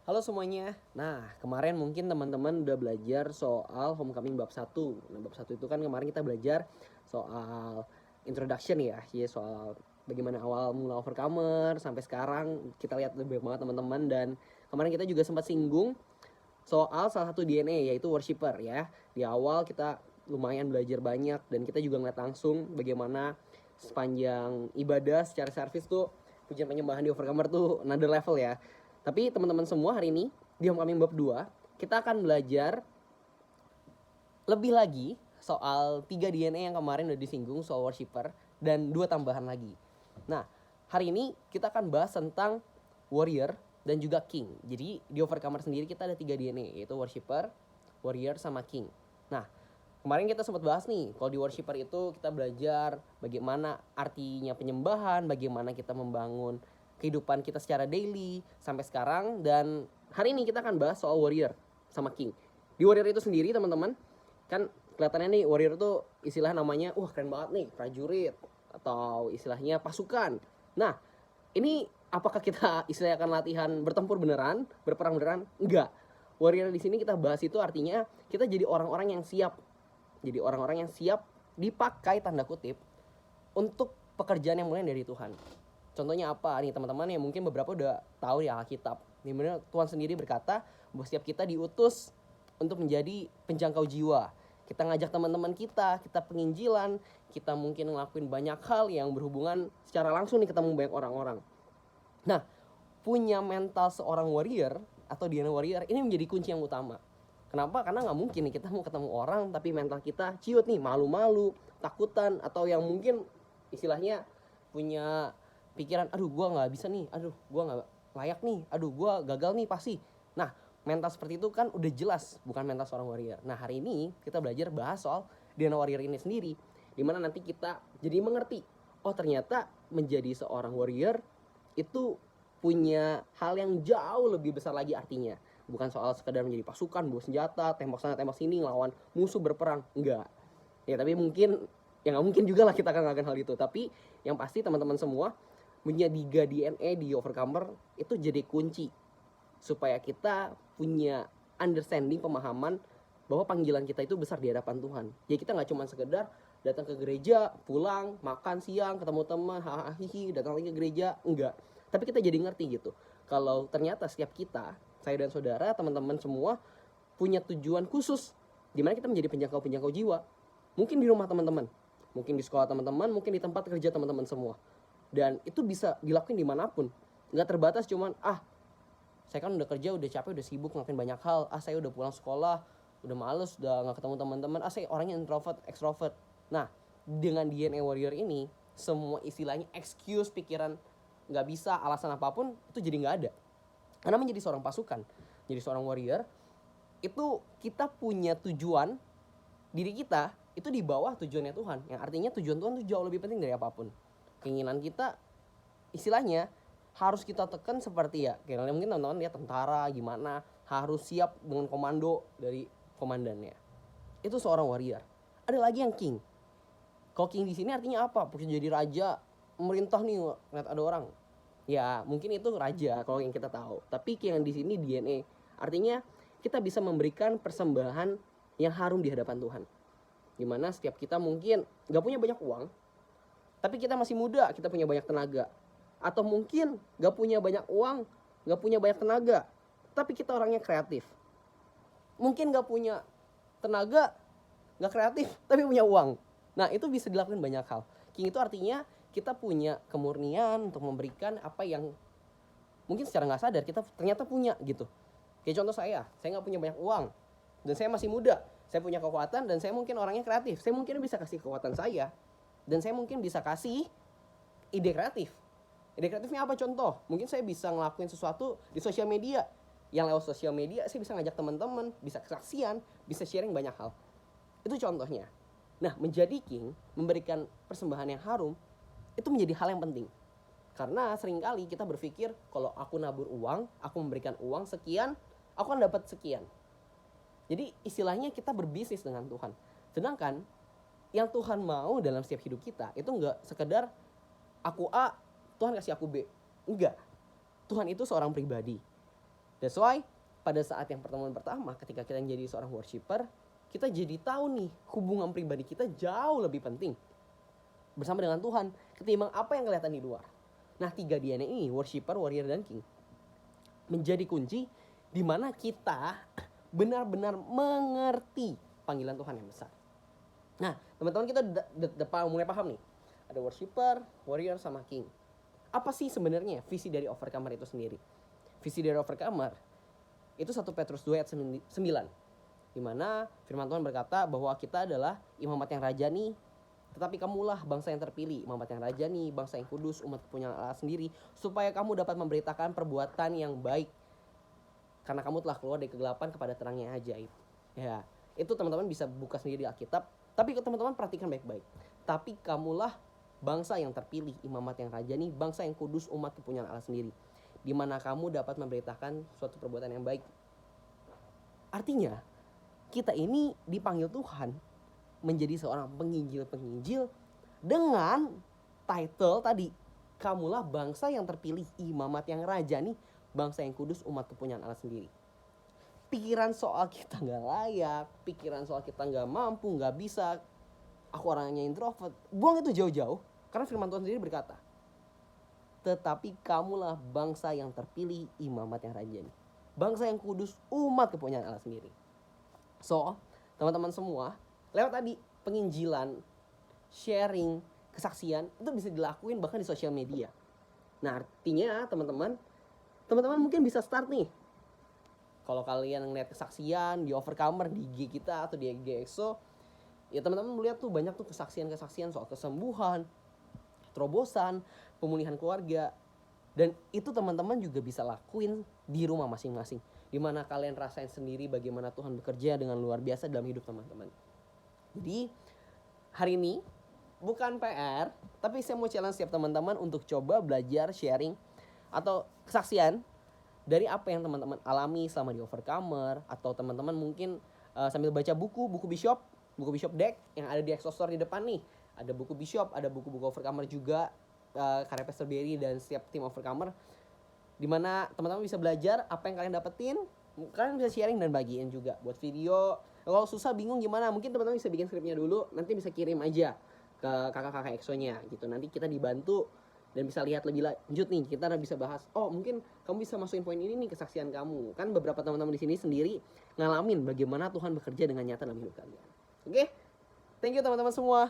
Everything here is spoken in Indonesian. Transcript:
Halo semuanya. Nah, kemarin mungkin teman-teman udah belajar soal Homecoming bab 1. Nah, bab 1 itu kan kemarin kita belajar soal introduction ya soal bagaimana awal mula Overcomer sampai sekarang kita lihat lebih banget teman-teman, dan kemarin kita juga sempat singgung soal salah satu DNA yaitu worshipper ya. Di awal kita lumayan belajar banyak dan kita juga ngeliat langsung bagaimana sepanjang ibadah secara servis tuh pujian penyembahan di Overcomer tuh another level ya. Tapi teman-teman semua, hari ini di Homecoming bab 2 kita akan belajar lebih lagi soal 3 DNA yang kemarin udah disinggung soal worshipper dan 2 tambahan lagi. Nah, hari ini kita akan bahas tentang warrior dan juga king. Jadi di Overcomer sendiri kita ada 3 DNA, yaitu worshipper, warrior, sama king. Nah, kemarin kita sempat bahas nih, kalau di worshipper itu kita belajar bagaimana artinya penyembahan, bagaimana kita membangun kehidupan kita secara daily sampai sekarang. Dan hari ini kita akan bahas soal warrior sama king. Di warrior itu sendiri teman-teman, kan kelihatannya nih warrior tuh istilah namanya wah keren banget nih, prajurit atau istilahnya pasukan. Nah, ini apakah kita istilahnya akan latihan bertempur beneran, berperang beneran? Enggak. Warrior di sini kita bahas itu artinya kita jadi orang-orang yang siap. Jadi orang-orang yang siap dipakai tanda kutip untuk pekerjaan yang mulai dari Tuhan. Contohnya apa nih teman-teman, yang mungkin beberapa udah tahu di Alkitab. Dimana Tuhan sendiri berkata bahwa setiap kita diutus untuk menjadi penjangkau jiwa. Kita ngajak teman-teman kita penginjilan, kita mungkin ngelakuin banyak hal yang berhubungan secara langsung nih ketemu banyak orang-orang. Nah, punya mental seorang warrior atau DNA warrior ini menjadi kunci yang utama. Kenapa? Karena nggak mungkin nih kita mau ketemu orang tapi mental kita ciut nih, malu-malu, takutan, atau yang mungkin istilahnya punya pikiran, aduh gue nggak bisa nih, aduh gue nggak layak nih, aduh gue gagal nih pasti. Nah, mental seperti itu kan udah jelas bukan mental seorang warrior. Nah, hari ini kita belajar bahas soal DNA warrior ini sendiri, dimana nanti kita jadi mengerti, oh ternyata menjadi seorang warrior itu punya hal yang jauh lebih besar lagi artinya. Bukan soal sekedar menjadi pasukan, bawa senjata, tembak sana tembak sini, ngelawan musuh berperang, enggak. Ya tapi mungkin, ya nggak mungkin juga lah kita akan ngelakuin hal itu. Tapi yang pasti teman-teman semua punya 3 DNA di Overcomer itu jadi kunci supaya kita punya understanding, pemahaman bahwa panggilan kita itu besar di hadapan Tuhan. Ya kita nggak cuma sekedar datang ke gereja, pulang, makan siang, ketemu teman, hahaha, datang lagi ke gereja, enggak. Tapi kita jadi ngerti gitu, kalau ternyata setiap kita, saya dan saudara, teman-teman semua punya tujuan khusus di mana kita menjadi penjangkau-penjangkau jiwa. Mungkin di rumah teman-teman, mungkin di sekolah teman-teman, mungkin di tempat kerja teman-teman semua. Dan itu bisa dilakuin dimanapun. Nggak terbatas cuman, saya kan udah kerja, udah capek, udah sibuk ngelakuin banyak hal. Saya udah pulang sekolah, udah males, udah nggak ketemu teman-teman. Saya orangnya introvert, extrovert. Nah, dengan DNA warrior ini, semua istilahnya excuse, pikiran nggak bisa, alasan apapun itu jadi nggak ada. Karena menjadi seorang pasukan, jadi seorang warrior, itu kita punya tujuan, diri kita itu di bawah tujuannya Tuhan. Yang artinya tujuan Tuhan itu jauh lebih penting dari apapun. Keinginan kita istilahnya harus kita tekan seperti ya, kayak mungkin teman-teman lihat tentara gimana, harus siap dengan komando dari komandannya. Itu seorang warrior. Ada lagi yang king. Kalau king di sini artinya apa? Bisa jadi raja, memerintah nih, lihat ada orang. Ya, mungkin itu raja kalau yang kita tahu. Tapi king yang di sini DNA. Artinya kita bisa memberikan persembahan yang harum di hadapan Tuhan. Dimana setiap kita mungkin nggak punya banyak uang, tapi kita masih muda, kita punya banyak tenaga. Atau mungkin nggak punya banyak uang, nggak punya banyak tenaga, tapi kita orangnya kreatif. Mungkin nggak punya tenaga, nggak kreatif, tapi punya uang. Nah, itu bisa dilakukan banyak hal. King itu artinya kita punya kemurnian untuk memberikan apa yang mungkin secara nggak sadar kita ternyata punya gitu. Kayak contoh saya nggak punya banyak uang dan saya masih muda. Saya punya kekuatan dan saya mungkin orangnya kreatif. Saya mungkin bisa kasih kekuatan saya dan saya mungkin bisa kasih ide kreatif. Ide kreatifnya apa contoh? Mungkin saya bisa ngelakuin sesuatu di sosial media. Yang lewat sosial media saya bisa ngajak teman-teman, bisa kesaksian, bisa sharing banyak hal. Itu contohnya. Nah, menjadi king, memberikan persembahan yang harum, itu menjadi hal yang penting. Karena seringkali kita berpikir, kalau aku nabur uang, aku memberikan uang sekian, aku akan dapat sekian. Jadi istilahnya kita berbisnis dengan Tuhan. Sedangkan yang Tuhan mau dalam setiap hidup kita itu enggak sekedar aku A, Tuhan kasih aku B. Enggak. Tuhan itu seorang pribadi. That's why pada saat yang pertemuan pertama ketika kita menjadi seorang worshiper, kita jadi tahu nih hubungan pribadi kita jauh lebih penting bersama dengan Tuhan ketimbang apa yang kelihatan di luar. Nah 3 DNA ini, worshiper, warrior, dan king, menjadi kunci di mana kita benar-benar mengerti panggilan Tuhan yang besar. Nah teman-teman, kita udah mulai paham nih, ada worshiper, warrior, sama king. Apa sih sebenarnya visi dari overcomer itu sendiri? Visi dari overcomer itu 1 Petrus 2 ayat 9, di mana firman Tuhan berkata bahwa kita adalah imamat yang rajani, tetapi kamulah bangsa yang terpilih, imamat yang rajani, bangsa yang kudus, umat kepunyaan Allah sendiri, supaya kamu dapat memberitakan perbuatan yang baik, karena kamu telah keluar dari kegelapan kepada terang yang ajaib. Ya, itu teman-teman bisa buka sendiri di Alkitab, tapi teman-teman perhatikan baik-baik. Tapi kamulah bangsa yang terpilih, imamat yang rajani, bangsa yang kudus, umat kepunyaan Allah sendiri, di mana kamu dapat memberitakan suatu perbuatan yang baik. Artinya, kita ini dipanggil Tuhan menjadi seorang penginjil-penginjil dengan title tadi, kamulah bangsa yang terpilih, imamat yang rajani, bangsa yang kudus, umat kepunyaan Allah sendiri. Pikiran soal kita gak layak, pikiran soal kita gak mampu, gak bisa, aku orangnya introvert, buang itu jauh-jauh. Karena firman Tuhan sendiri berkata, tetapi kamulah bangsa yang terpilih, imamat yang rajani, bangsa yang kudus, umat kepunyaan Allah sendiri. So, teman-teman semua, lewat tadi penginjilan, sharing, kesaksian, itu bisa dilakuin bahkan di sosial media. Nah artinya teman-teman mungkin bisa start nih. Kalau kalian ngeliat kesaksian di Overcomer, di IG kita atau di IG EXO, ya teman-teman melihat tuh banyak tuh kesaksian soal kesembuhan, terobosan, pemulihan keluarga. Dan itu teman-teman juga bisa lakuin di rumah masing-masing, dimana kalian rasain sendiri bagaimana Tuhan bekerja dengan luar biasa dalam hidup teman-teman. Jadi hari ini bukan PR, tapi saya mau challenge setiap teman-teman untuk coba belajar sharing atau kesaksian dari apa yang teman-teman alami selama di Overcomer, atau teman-teman mungkin sambil baca buku Bishop Deck yang ada di Exo Store di depan nih. Ada buku Bishop, ada buku-buku Overcomer juga, karya Pastor Berry dan setiap tim Overcomer, dimana teman-teman bisa belajar apa yang kalian dapetin. Kalian bisa sharing dan bagiin juga buat video. Kalau susah bingung gimana, mungkin teman-teman bisa bikin skripnya dulu, nanti bisa kirim aja ke kakak-kakak EXO-nya gitu. Nanti kita dibantu dan bisa lihat lebih lanjut nih, kita bisa bahas, oh mungkin kamu bisa masukin poin ini nih kesaksian kamu. Kan beberapa teman-teman di sini sendiri ngalamin bagaimana Tuhan bekerja dengan nyata dalam hidup kalian. Oke? Thank you teman-teman semua.